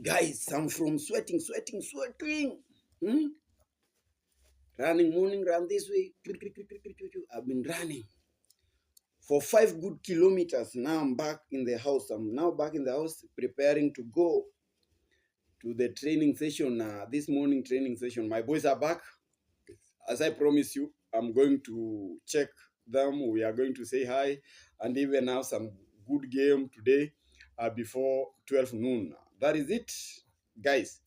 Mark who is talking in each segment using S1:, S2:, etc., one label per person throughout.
S1: Guys, I'm from sweating. Running morning, run this way. I've been running for 5 good kilometers. Now I'm back in the house. I'm now back in the house preparing to go to the training session. This morning training session. My boys are back. As I promised you, I'm going to check them. We are going to say hi and even have some good game today before 12 noon. That is it, guys.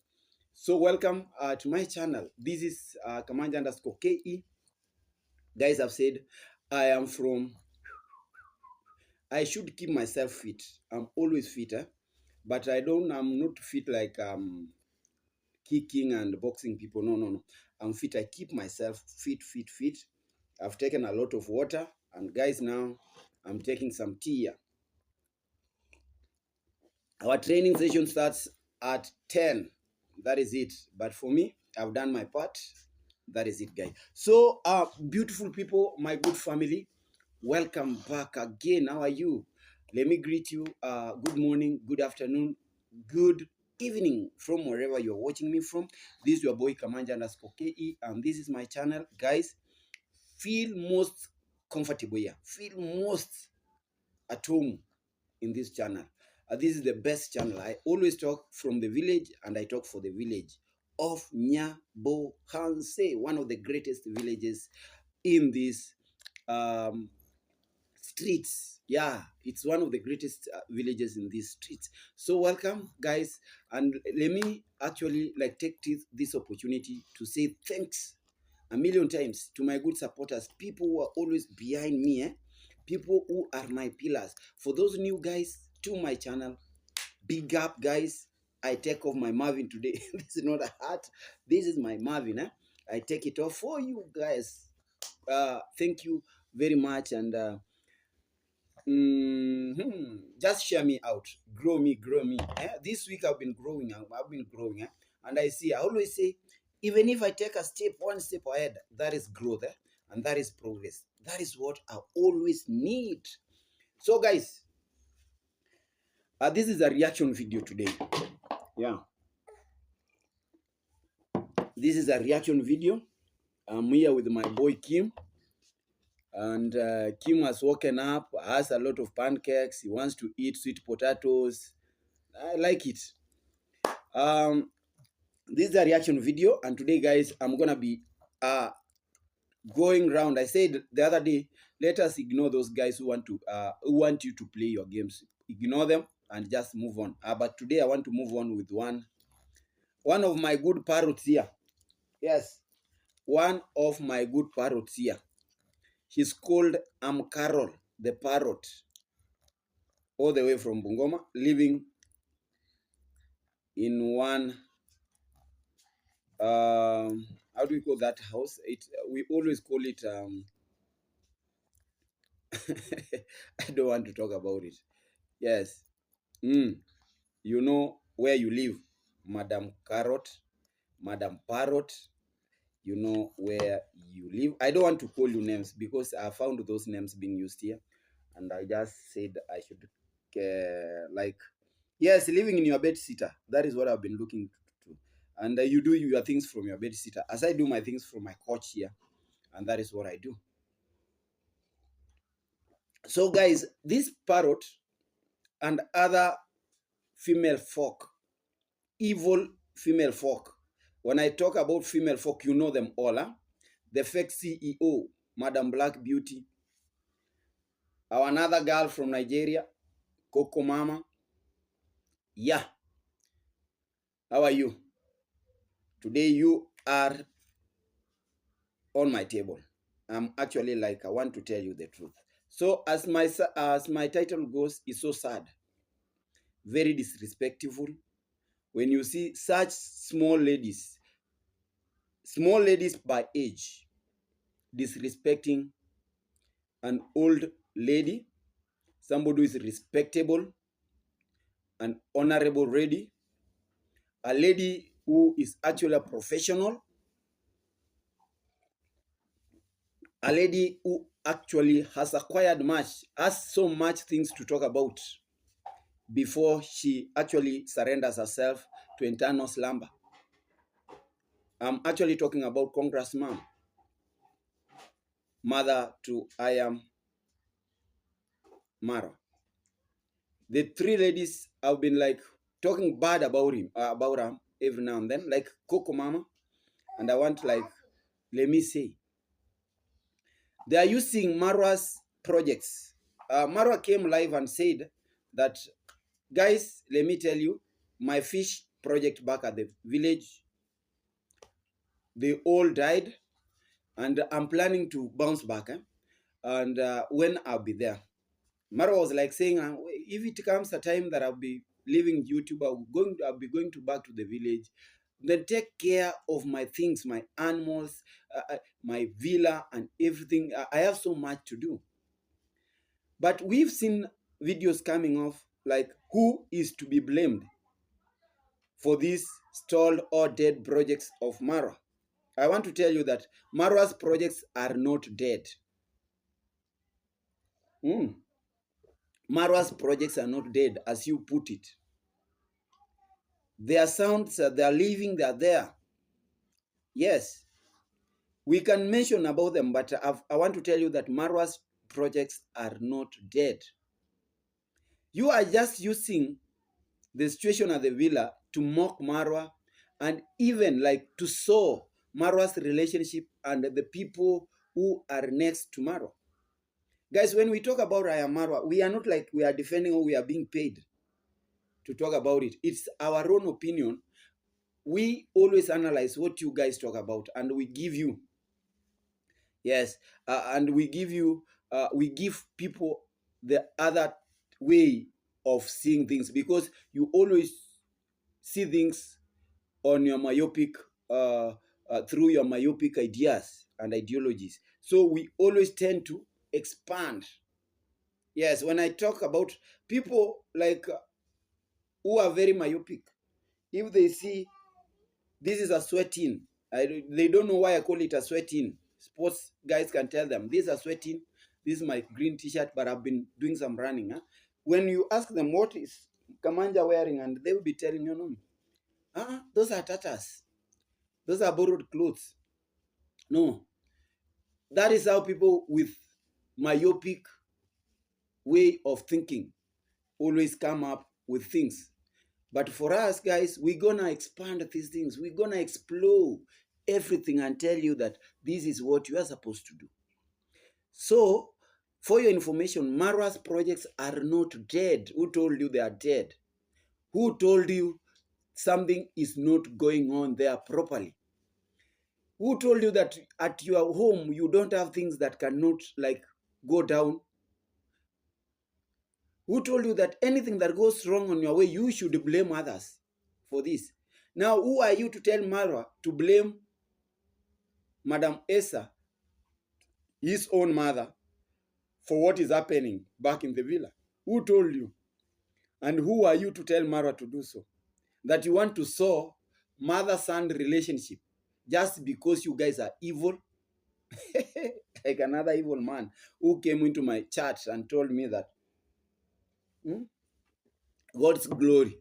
S1: So welcome to my channel. This is Kamanja_KE. Guys, I've said I should keep myself fit. I'm always fit, but I'm not fit like kicking and boxing people. No. I'm fit. I keep myself fit. I've taken a lot of water, and guys, now I'm taking some tea here. Our training session starts at 10. That is it. But for me, I've done my part. That is it, guys. So, beautiful people, my good family, welcome back again. How are you? Let me greet you. Good morning, good afternoon, good evening from wherever you're watching me from. This is your boy Kamanja_KE, and this is my channel. Guys, feel most comfortable here. Feel most at home in this channel. This is the best channel. I always talk from the village, and I talk for the village of Nyabohanse, one of the greatest villages in these streets. Yeah, it's one of the greatest villages in these streets. So welcome, guys, and let me actually take this opportunity to say thanks a million times to my good supporters, people who are always behind me, people who are my pillars. For those new guys to my channel, big up, guys. I take off my Marvin today. This is not a hat. This is my Marvin. I take it off for you guys. Thank you very much. And just share me out. Grow me. This week I've been growing. And I always say, even if I take one step ahead, that is growth. And that is progress. That is what I always need. So, guys, this is a reaction video today. Yeah. This is a reaction video. I'm here with my boy Kim. And Kim has woken up, has a lot of pancakes. He wants to eat sweet potatoes. I like it. This is a reaction video. And today, guys, I'm going to be going round. I said the other day, let us ignore those guys who want you to play your games. Ignore them and just move on. But today I want to move on with one of my good parrots here. Yes, one of my good parrots here. He's called Carol, the parrot, all the way from Bungoma, living in one how do we call that house? We always call it I don't want to talk about it. Yes. You know where you live, Madam Carrot, Madam Parrot. You know where you live. I don't want to call you names because I found those names being used here. And I just said I should, yes, living in your bed sitter. That is what I've been looking to. And you do your things from your bed sitter, as I do my things from my couch here. And that is what I do. So, guys, this parrot and other female folk, evil female folk. When I talk about female folk, you know them all. The fake CEO, Madam Black Beauty. Our another girl from Nigeria, Coco Mama. Yeah. How are you? Today you are on my table. I'm actually I want to tell you the truth. So as my title goes, it's so sad. Very disrespectful. When you see such small ladies by age, disrespecting an old lady, somebody who is respectable, an honorable lady, a lady who is actually a professional, a lady who actually has acquired has so much things to talk about before she actually surrenders herself to eternal slumber. I'm actually talking about Congress mom, mother to I am Mara. The three ladies have been like talking bad about her every now and then, like Coco Mama. And I want like, let me say, they are using Marwa's projects. Marwa came live and said that, guys, let me tell you, my fish project back at the village, they all died, and I'm planning to bounce back. And when I'll be there, Marwa was like saying, if it comes a time that I'll be leaving YouTube, I'll be going to back to the village. Then take care of my things, my animals, my villa, and everything. I have so much to do. But we've seen videos coming off like, who is to be blamed for these stalled or dead projects of Marwa? I want to tell you that Marwa's projects are not dead. Marwa's projects are not dead, as you put it. Their sounds, they are living, they are there. Yes, we can mention about them, but I want to tell you that Marwa's projects are not dead. You are just using the situation at the villa to mock Marwa, and even like to sow Marwa's relationship and the people who are next to Marwa. Guys, when we talk about I am Marwa, we are not like we are defending or we are being paid to talk about it. It's our own opinion. We always analyze what you guys talk about, and we give you, yes, and we give people the other way of seeing things, because you always see things on your myopic, through your myopic ideas and ideologies. So we always tend to expand. Yes, when I talk about people like who are very myopic, if they see this is a sweating, they don't know why I call it a sweating. Sports guys can tell them, this is a sweating, this is my green t-shirt, but I've been doing some running. Huh? When you ask them what is Kamanja wearing, and they will be telling you, no, those are tatters. Those are borrowed clothes. No. That is how people with myopic way of thinking always come up with things. But for us, guys, we're going to expand these things. We're going to explore everything and tell you that this is what you are supposed to do. So, for your information, Marwa's projects are not dead. Who told you they are dead? Who told you something is not going on there properly? Who told you that at your home you don't have things that cannot like go down? Who told you that anything that goes wrong on your way, you should blame others for this? Now, who are you to tell Marwa to blame Madam Esa, his own mother, for what is happening back in the villa? Who told you? And who are you to tell Marwa to do so? That you want to sow mother-son relationship just because you guys are evil? Like another evil man who came into my church and told me that God's glory,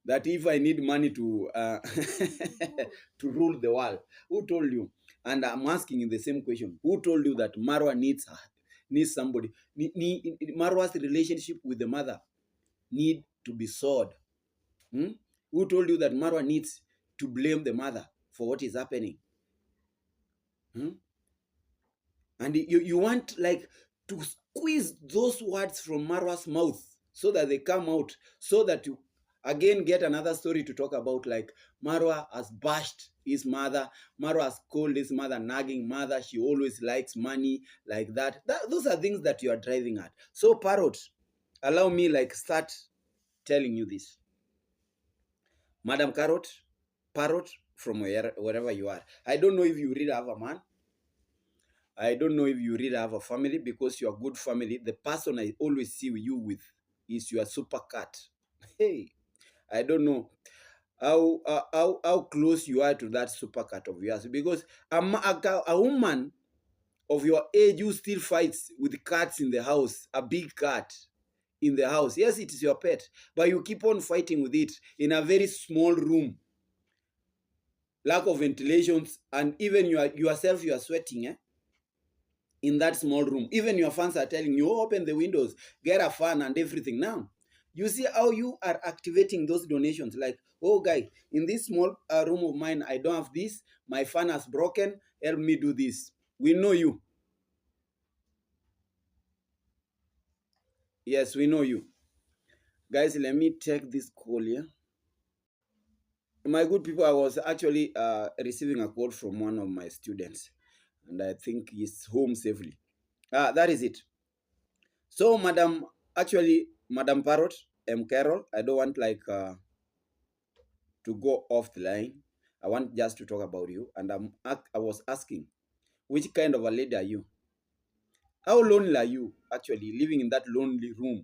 S1: that if I need money to to rule the world, who told you? And I'm asking in the same question, who told you that Marwa needs somebody? Marwa's relationship with the mother need to be sought. Who told you that Marwa needs to blame the mother for what is happening? And you want like to squeeze those words from Marwa's mouth so that they come out, so that you again get another story to talk about, like Marwa has bashed his mother, Marwa has called his mother nagging mother, she always likes money, like that. Those are things that you are driving at. So Parrot, allow me like start telling you this. Madam Parrot, from wherever you are. I don't know if you really have a man. I don't know if you really have a family, because you're a good family. The person I always see you with is your super cat. Hey, I don't know how close you are to that super cat of yours, because a woman of your age who still fights with cats in the house, a big cat, in the house. Yes, it is your pet, but you keep on fighting with it in a very small room. Lack of ventilations, and even yourself, you are sweating, in that small room. Even your fans are telling you, open the windows, get a fan and everything. Now, you see how you are activating those donations. Like, oh, guy, in this small room of mine, I don't have this. My fan has broken. Help me do this. We know you. Yes, we know you. Guys, let me take this call here. My good people, I was actually receiving a call from one of my students, and I think he's home safely. That is it. So, Madam Parrot, Carol, I don't want to go off the line. I want just to talk about you. And I was asking, which kind of a lady are you? How lonely are you actually living in that lonely room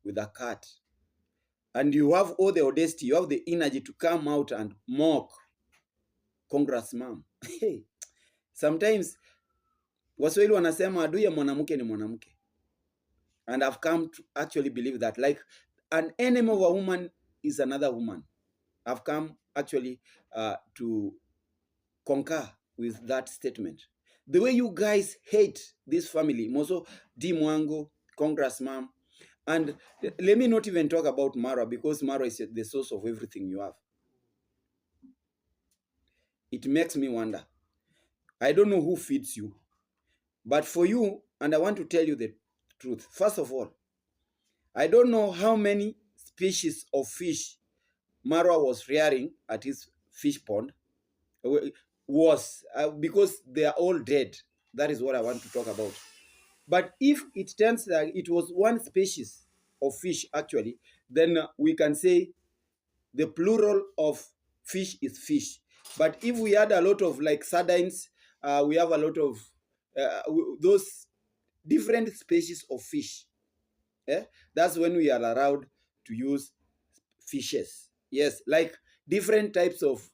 S1: with a cat? And you have all the audacity, you have the energy to come out and mock Congress mom. Hey, sometimes Waswahili wanasema adui ya mwanamke ni mwanamke. And I've come to actually believe that, like, an enemy of a woman is another woman. I've come actually to concur with that statement. The way you guys hate this family, Moso, D. Mwango, Congress mom, and let me not even talk about Mara, because Mara is the source of everything you have. It makes me wonder. I don't know who feeds you, but for you, and I want to tell you the truth. First of all, I don't know how many species of fish Marwa was rearing at his fish pond, because they are all dead. That is what I want to talk about. But if it turns that it was one species of fish actually, then we can say the plural of fish is fish. But if we had a lot of like sardines, we have a lot of those different species of fish. That's when we are allowed to use fishes. Yes, like different types of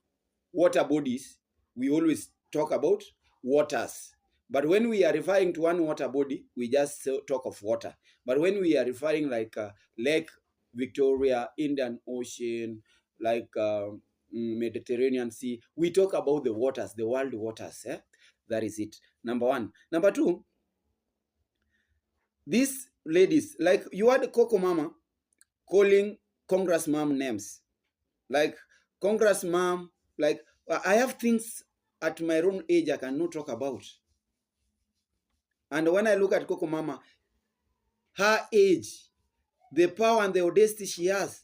S1: water bodies, we always talk about waters. But when we are referring to one water body, we just talk of water. But when we are referring like Lake Victoria, Indian Ocean, like Mediterranean Sea, we talk about the waters, the world waters. That is it. Number one. Number two, these ladies, like you had Coco Mama calling Congress mom names. Like Congress mom, like I have things at my own age I cannot talk about. And when I look at Coco Mama, her age, the power and the audacity she has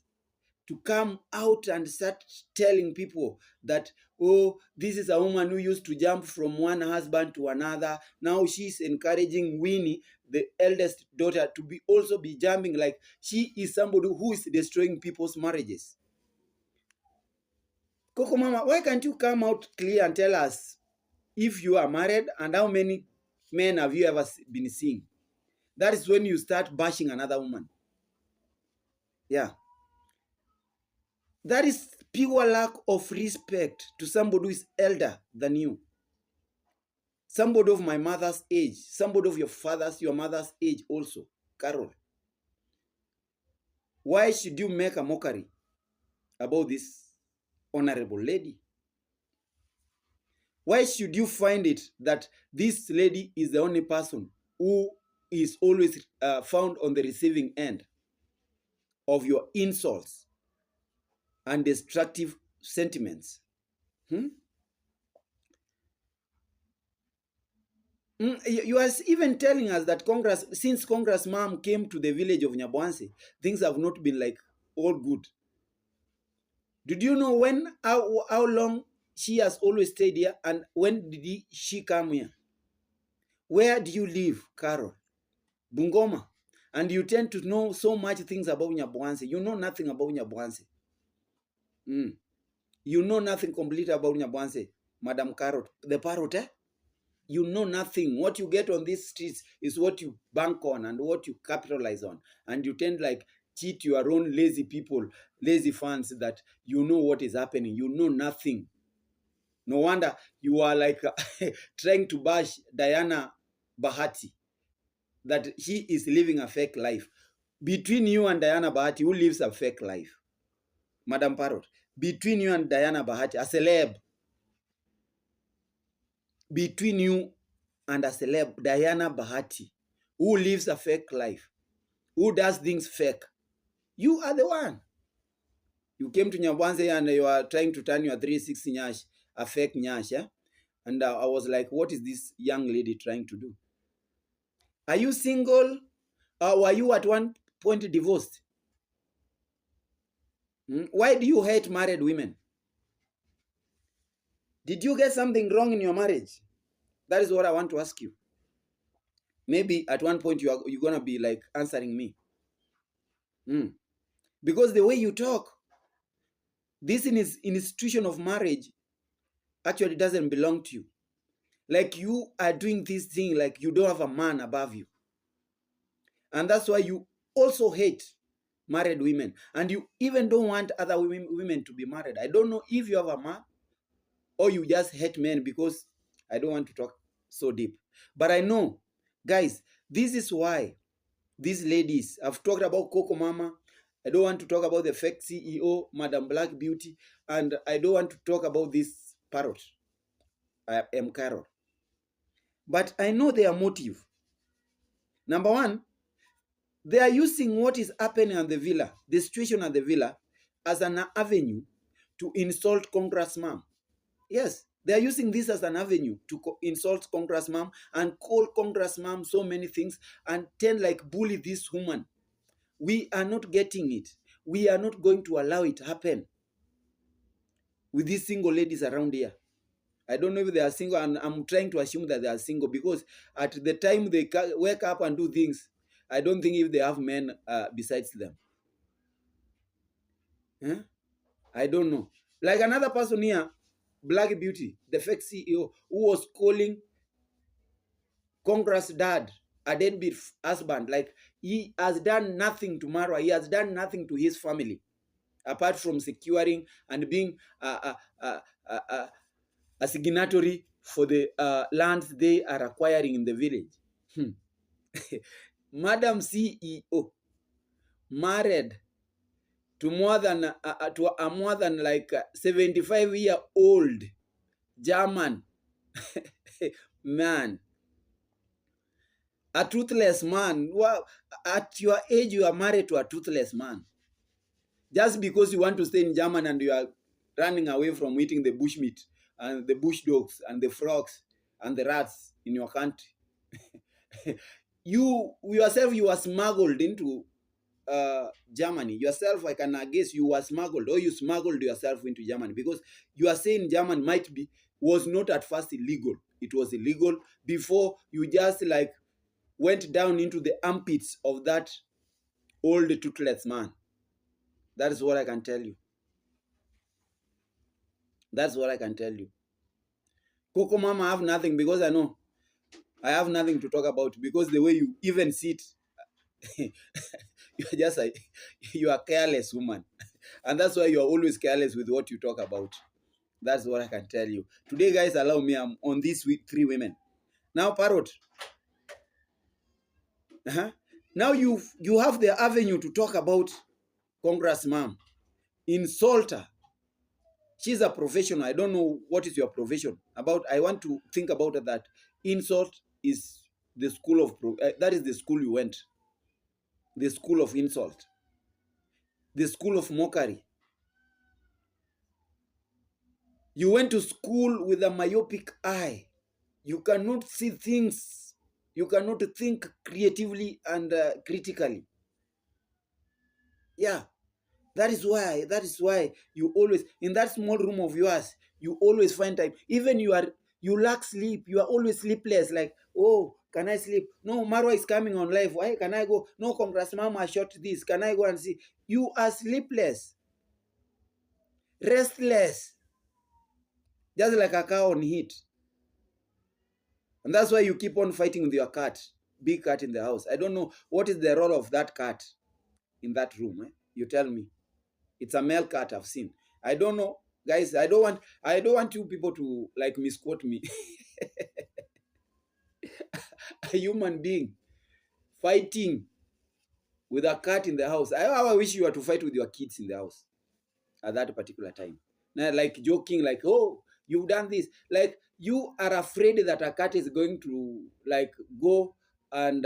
S1: to come out and start telling people that, oh, this is a woman who used to jump from one husband to another. Now she's encouraging Winnie, the eldest daughter, to also be jumping, like she is somebody who is destroying people's marriages. Coco Mama, why can't you come out clear and tell us if you are married and how many men have you ever been seeing? That is when you start bashing another woman. Yeah. That is pure lack of respect to somebody who is elder than you. Somebody of my mother's age, somebody of your mother's age also, Carol. Why should you make a mockery about this honorable lady? Why should you find it that this lady is the only person who is always found on the receiving end of your insults and destructive sentiments? You are even telling us that since Congress mom came to the village of Nyabwanse, things have not been like all good. Did you know how long she has always stayed here, and when did she come here? Where do you live, Carol? Bungoma. And you tend to know so much things about Nyabwanse. You know nothing about Nyabwanse. You know nothing complete about Nyabwanse, Madam Carrot. The parrot, You know nothing. What you get on these streets is what you bank on and what you capitalize on. And you tend like cheat your own lazy people, lazy fans, that you know what is happening. You know nothing. No wonder you are like trying to bash Diana Bahati, that she is living a fake life. Between you and Diana Bahati, who lives a fake life? Madam Parrot. Between you and Diana Bahati, a celeb. Between you and a celeb, Diana Bahati, who lives a fake life, who does things fake. You are the one. You came to Nyabwanze and you are trying to turn your 360 nyash, a fake nyash, yeah? And I was like, what is this young lady trying to do? Are you single? Or were you at one point divorced? Why do you hate married women? Did you get something wrong in your marriage? That is what I want to ask you. Maybe at one point you're going to be like answering me. Because the way you talk, this institution of marriage actually doesn't belong to you. Like you are doing this thing like you don't have a man above you. And that's why you also hate married women. And you even don't want other women to be married. I don't know if you have a man or you just hate men, because I don't want to talk so deep. But I know, guys, this is why these ladies, I've talked about Coco Mama. I don't want to talk about the fake CEO, Madam Black Beauty. And I don't want to talk about this parrot, M. Carol. But I know their motive. Number one, they are using what is happening at the villa, the situation at the villa, as an avenue to insult Congress mom. Yes, they are using this as an avenue to insult Congress mom and call Congress mom so many things and tend like bully this woman. We are not getting it. We are not going to allow it happen with these single ladies around here. I don't know if they are single, and I'm trying to assume that they are single because at the time they wake up and do things, I don't think if they have men besides them. Huh? I don't know. Like another person here, Black Beauty, the fake CEO, who was calling Congress dad a deadbeat husband. Like he has done nothing to Marwa. He has done nothing to his family, apart from securing and being a signatory for the lands they are acquiring in the village. Madam CEO married to more than like 75-year-old German man, a toothless man. Well, at your age, you are married to a toothless man. Just because you want to stay in Germany and you are running away from eating the bushmeat and the bush dogs and the frogs and the rats in your country. You yourself, you are smuggled into Germany. Yourself, I can guess you were smuggled, or you smuggled yourself into Germany, because you are saying Germany was not at first illegal. It was illegal before you just like went down into the armpits of that old toothless man. That is what I can tell you. That's what I can tell you. Coco Mama, I have nothing, because I know I have nothing to talk about, because the way you even sit, you're just you are a careless woman. And that's why you are always careless with what you talk about. That's what I can tell you. Today, guys, allow me, I'm on this week, 3 women. Now, Parrot. Now you have the avenue to talk about Congress mom. Insult her. She's a professional. I don't know what is your profession. I want to think about it, that insult is the school of, that is the school you went. The school of insult. The school of mockery. You went to school with a myopic eye. You cannot see things. You cannot think creatively and critically. Yeah, that is why you always, in that small room of yours, you always find time. Even you lack sleep. You are always sleepless. Like, oh, can I sleep? No, Marwa is coming on live. Why can I go? No, Congress Mama shot this. Can I go and see? You are sleepless, restless, just like a cow on heat. And that's why you keep on fighting with your cat, big cat in the house. I don't know what is the role of that cat in that room. You tell me. It's a male cat I've seen. I don't know, guys. I don't want you people to like misquote me. A human being fighting with a cat in the house. I wish you were to fight with your kids in the house at that particular time. Now, like joking, like, oh, you've done this. Like, you are afraid that a cat is going to like go and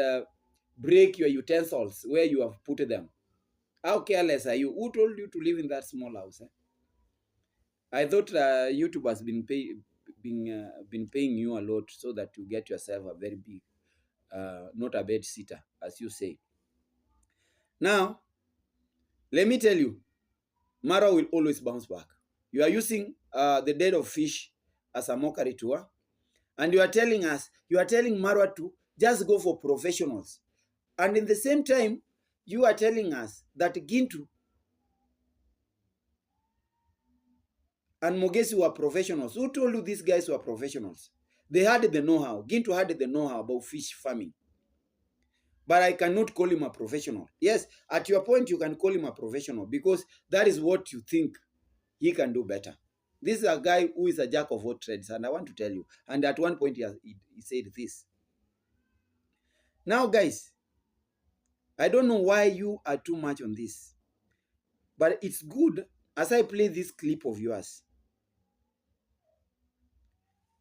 S1: break your utensils where you have put them. How careless are you? Who told you to live in that small house? I thought YouTube has been paying you a lot so that you get yourself a very big, not a bed sitter, as you say. Now, let me tell you, Mara will always bounce back. You are using the dead of fish as a mockery to her, and you are telling Marwa to just go for professionals. And in the same time, you are telling us that Gintu and Mogesi were professionals. Who told you these guys were professionals? They had the know-how. Gintu had the know-how about fish farming. But I cannot call him a professional. Yes, at your point, you can call him a professional because that is what you think he can do better. This is a guy who is a jack of all trades, and I want to tell you. And at one point, he said this. Now, guys, I don't know why you are too much on this, but it's good as I play this clip of yours.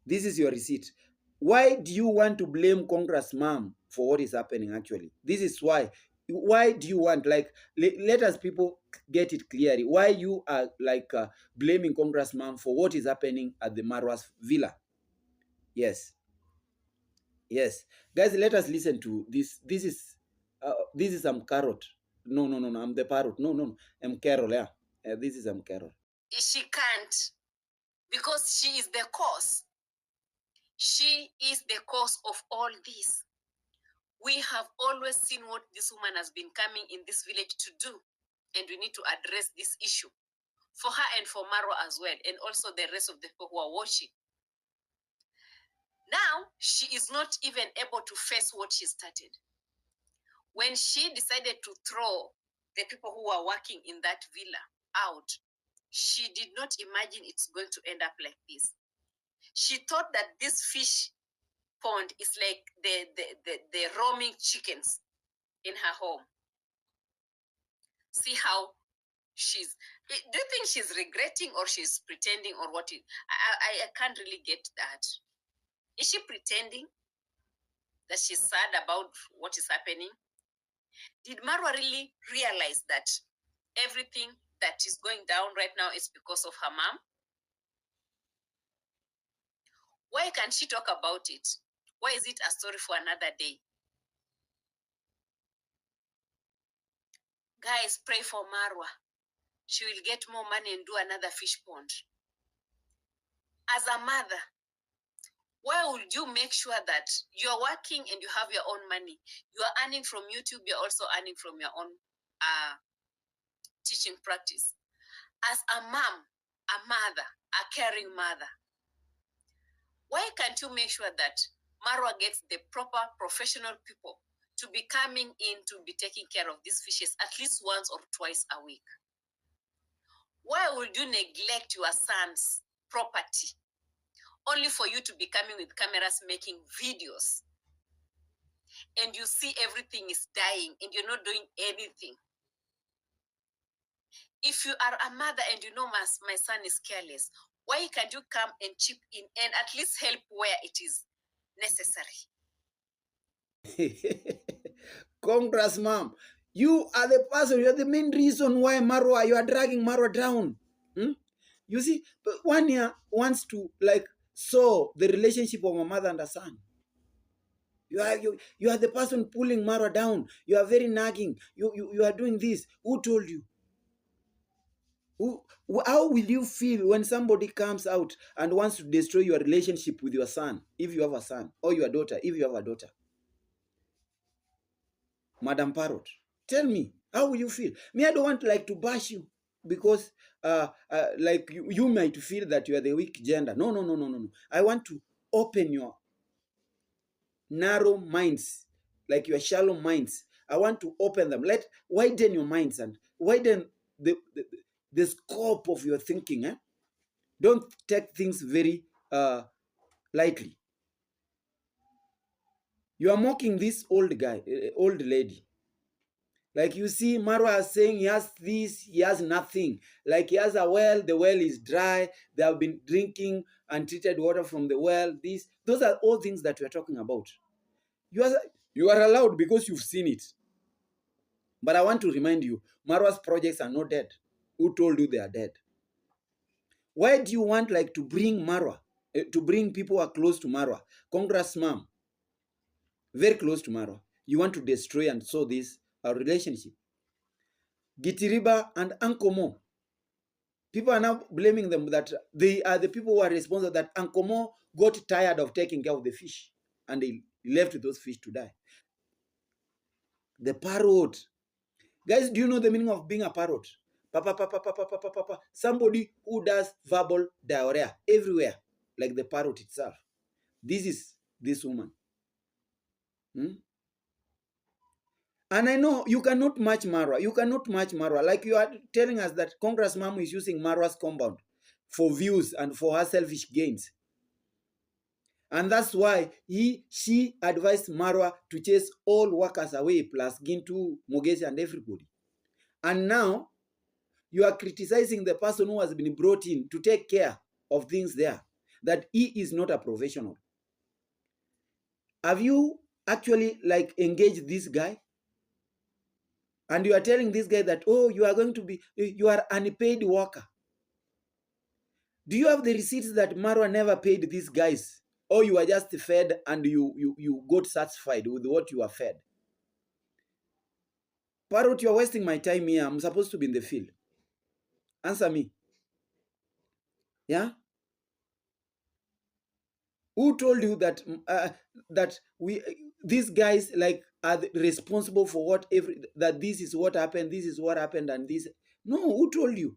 S1: This is your receipt. Why do you want to blame Congress mom for what is happening actually? This is why. Why do you want, like, let us people get it clearly. Why you are like blaming Congress mom for what is happening at the Marwa's villa? Yes. Yes. Guys, let us listen to this. This is Carrot. No. I'm the parrot. No. I'm Carol, yeah. This is Carol.
S2: She can't, because she is the cause. She is the cause of all this. We have always seen what this woman has been coming in this village to do, and we need to address this issue for her and for Marwa as well, and also the rest of the people who are watching. Now, she is not even able to face what she started. When she decided to throw the people who were working in that villa out, she did not imagine it's going to end up like this. She thought that this fish pond is like the roaming chickens in her home. See how she's, do you think she's regretting or she's pretending or what? I can't really get that. Is she pretending that she's sad about what is happening? Did Marwa really realize that everything that is going down right now is because of her mom? Why can't she talk about it? Why is it a story for another day? Guys, pray for Marwa. She will get more money and do another fish pond. As a mother, why would you make sure that you're working and you have your own money? You are earning from YouTube, you're also earning from your own teaching practice. As a mom, a mother, a caring mother, why can't you make sure that Marwa gets the proper professional people to be coming in to be taking care of these fishes at least once or twice a week? Why would you neglect your son's property only for you to be coming with cameras making videos, and you see everything is dying and you're not doing anything? If you are a mother and you know my son is careless, why can't you come and chip in and at least help where it is necessary?
S1: Congress mom, you are the person, you are the main reason why Marwa, you are dragging Marwa down. You see, but one year wants to like sow the relationship of a mother and a son. You are the person pulling Marwa down. You are very nagging. You are doing this. Who told you? How will you feel when somebody comes out and wants to destroy your relationship with your son, if you have a son, or your daughter, if you have a daughter? Madam Parrot, tell me, how will you feel? Me, I don't want like to bash you because like you might feel that you are the weak gender. No. I want to open your narrow minds, like your shallow minds. I want to open them. Widen your minds and widen the scope of your thinking. Don't take things very lightly. You are mocking this old lady. Like you see, Marwa is saying he has this, he has nothing. Like he has a well, the well is dry. They have been drinking untreated water from the well. Those are all things that we're talking about. You are allowed because you've seen it. But I want to remind you, Marwa's projects are not dead. Who told you they are dead? Why do you want like to bring Marwa, to bring people who are close to Marwa? Congress mom, very close to Marwa. You want to destroy and sow this relationship. Gitiriba and Ankomo. People are now blaming them that they are the people who are responsible, that Ankomo got tired of taking care of the fish and they left those fish to die. The parrot. Guys, do you know the meaning of being a parrot? Papa, papa, papa, papa, papa. Somebody who does verbal diarrhea everywhere, like the parrot itself. This is this woman. And I know you cannot match Marwa. You cannot match Marwa. Like you are telling us that Congress mom is using Marwa's compound for views and for her selfish gains. And that's why she advised Marwa to chase all workers away, plus Gintu, Mogesi, and everybody. And now you are criticizing the person who has been brought in to take care of things there, that he is not a professional. Have you actually like engaged this guy? And you are telling this guy that, oh, you are unpaid worker. Do you have the receipts that Marwa never paid these guys? Or you are just fed and you got satisfied with what you are fed? Parrot, you are wasting my time here. I'm supposed to be in the field. Answer me. Yeah? Who told you that these guys like are responsible for that this is what happened, and this? No, who told you?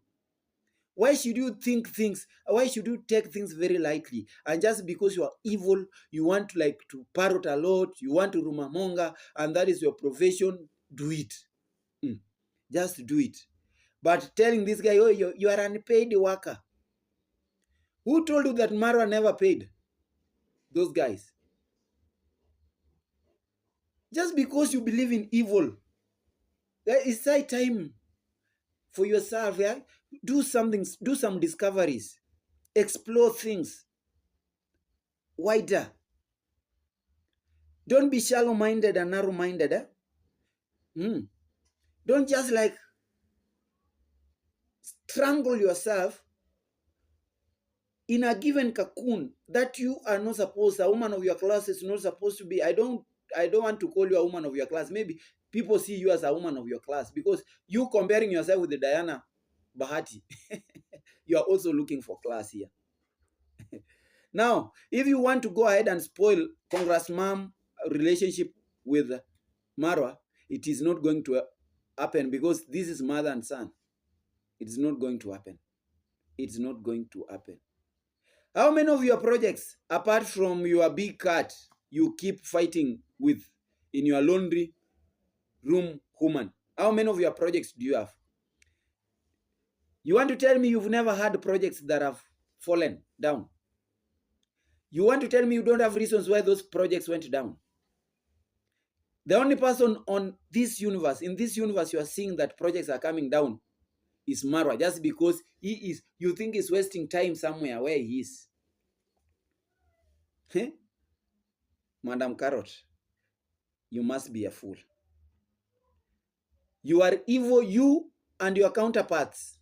S1: Why should you think things? Why should you take things very lightly? And just because you are evil, you want like to parrot a lot, you want to rumamonga, and that is your profession, do it. Just do it. But telling this guy, oh, you are an unpaid worker. Who told you that Marwa never paid those guys? Just because you believe in evil, it's high time for yourself. Yeah? Do something, do some discoveries, explore things wider. Don't be shallow-minded and narrow-minded. Don't just like strangle yourself in a given cocoon that you are not supposed, a woman of your class is not supposed to be. I don't want to call you a woman of your class. Maybe people see you as a woman of your class because you comparing yourself with the Diana Bahati. You are also looking for class here. Now, if you want to go ahead and spoil Congress mom relationship with Marwa, it is not going to happen because this is mother and son. It is not going to happen. It's not going to happen. How many of your projects, apart from your big cat, you keep fighting with in your laundry room woman? How many of your projects do you have? You want to tell me you've never had projects that have fallen down? You want to tell me you don't have reasons why those projects went down? The only person on this universe, in this universe, you are seeing that projects are coming down is Marwa, just because you think he's wasting time somewhere where he is. Madam Carrot, you must be a fool. You are evil, you and your counterparts.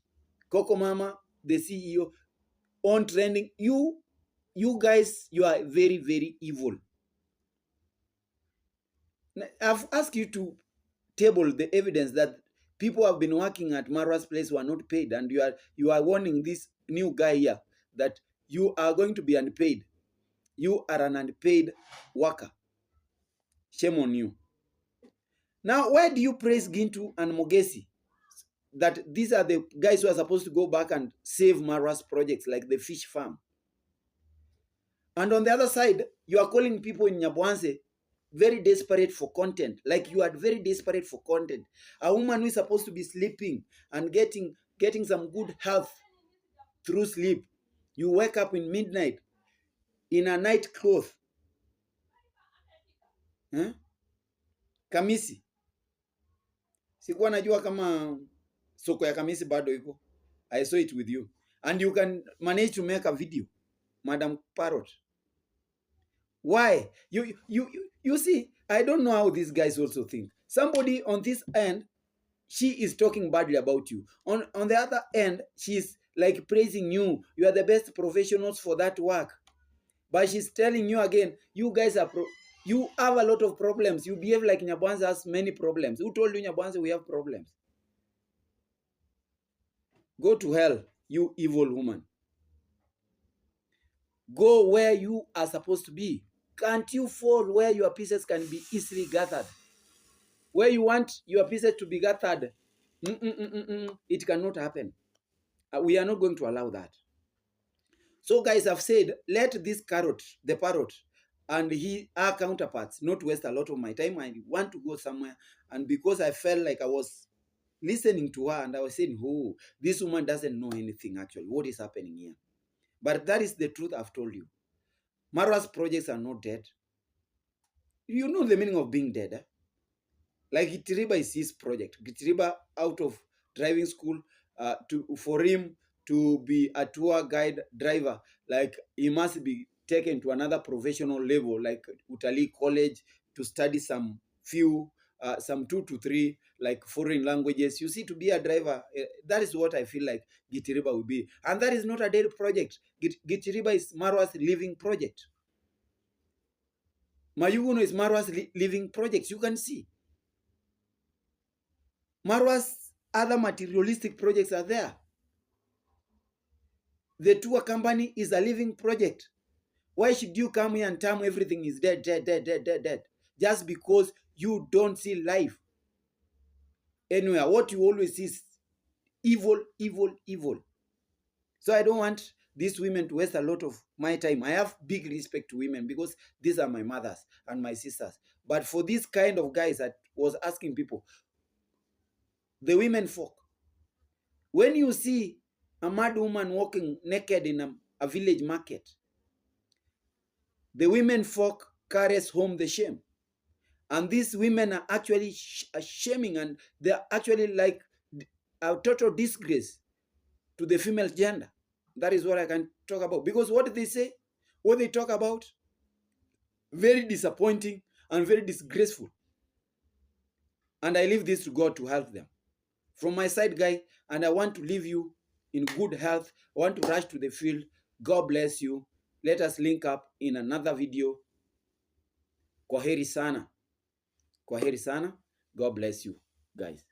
S1: Coco Mama, the CEO, on trending. You guys, you are very, very evil. I've asked you to table the evidence that people have been working at Marwa's place who are not paid, and you are warning this new guy here that you are going to be unpaid. You are an unpaid worker. Shame on you. Now, why do you praise Gintu and Mogesi? That these are the guys who are supposed to go back and save Marwa's projects, like the fish farm. And on the other side, you are calling people in Nyabuanse very desperate for content. Like you are very desperate for content. A woman who is supposed to be sleeping and getting some good health through sleep. You wake up in midnight in a night cloth. Kamisi. Sikuwa najua kama soko ya kamisi bado iko. I saw it with you. And you can manage to make a video, Madam Parrot. Why? You see, I don't know how these guys also think. Somebody on this end, she is talking badly about you. On the other end, she's like praising you. You are the best professionals for that work. But she's telling you again, you guys are you have a lot of problems. You behave like Nyabanza has many problems. Who told you Nyabanza we have problems? Go to hell, you evil woman. Go where you are supposed to be. Can't you fall where your pieces can be easily gathered? Where you want your pieces to be gathered, it cannot happen. We are not going to allow that. So guys have said, let this carrot, the parrot, and our counterparts not waste a lot of my time. I want to go somewhere. And because I felt like I was listening to her and I was saying, oh, this woman doesn't know anything actually. What is happening here? But that is the truth I've told you. Marwa's projects are not dead. You know the meaning of being dead. Eh? Like Gitiriba is his project. Gitiriba out of driving school, for him to be a tour guide driver, like he must be taken to another professional level, like Utalii College, to study some 2 to 3 like foreign languages. You see, to be a driver, that is what I feel like Gitiriba will be. And that is not a dead project. Gitiriba is Marwa's living project. Mayuguno is Marwa's living project. You can see. Marwa's other materialistic projects are there. The tour company is a living project. Why should you come here and tell me everything is dead? Just because you don't see life anywhere. What you always see is evil. So I don't want these women to waste a lot of my time. I have big respect to women because these are my mothers and my sisters. But for these kind of guys that was asking people, the women folk, when you see a mad woman walking naked in a village market, the women folk carries home the shame. And these women are actually shaming, and they're actually like a total disgrace to the female gender. That is what I can talk about. Because what they say, what they talk about, very disappointing and very disgraceful. And I leave this to God to help them. From my side, guy, and I want to leave you in good health. I want to rush to the field. God bless you. Let us link up in another video. Kwaheri sana. Kwaheri sana. God bless you, guys.